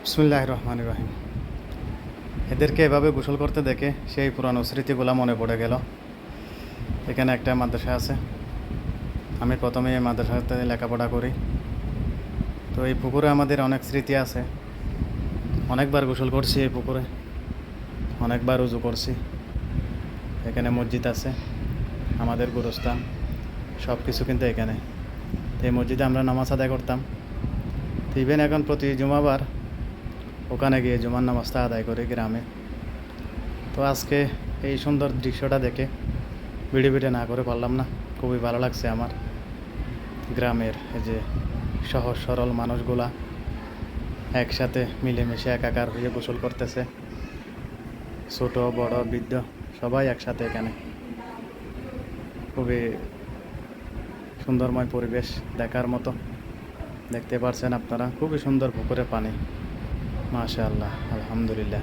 বিসমিল্লাহির রহমানির রহিম। এদেরকে এভাবে গোসল করতে দেখে সেই পুরানো স্মৃতিগুলো মনে পড়ে গেল। এখানে একটা মাদ্রাসা আছে, আমি প্রথমে এই মাদ্রাসাতে লেখাপড়া করি। তো এই পুকুরে আমাদের অনেক স্মৃতি আছে। অনেকবার গোসল করছি এই পুকুরে, অনেকবার উজু করছি। এখানে মসজিদ আছে, আমাদের গুরুস্থান, সব কিছু কিন্তু এখানে। তো এই মসজিদে আমরা নামাজ আদায় করতাম। তো ইভেন এখন প্রতি জুমাবার ওখানে গিয়ে জুমার নামাজটা আদায় করি গ্রামে। তো আজকে এই সুন্দর দৃশ্যটা দেখে ভিডিও না করে পারলাম না। খুবই ভালো লাগছে আমার। গ্রামের এই যে সহজ সরল মানুষগুলা একসাথে মিলেমিশে একাকার হয়ে গোসল করতেছে, ছোট বড় বৃদ্ধ সবাই একসাথে এখানে। খুবই সুন্দরময় পরিবেশ, দেখার মতো। দেখতে পারছেন আপনারা, খুবই সুন্দর পুকুরের পানি। মাশাআল্লাহ, আলহামদুলিল্লাহ।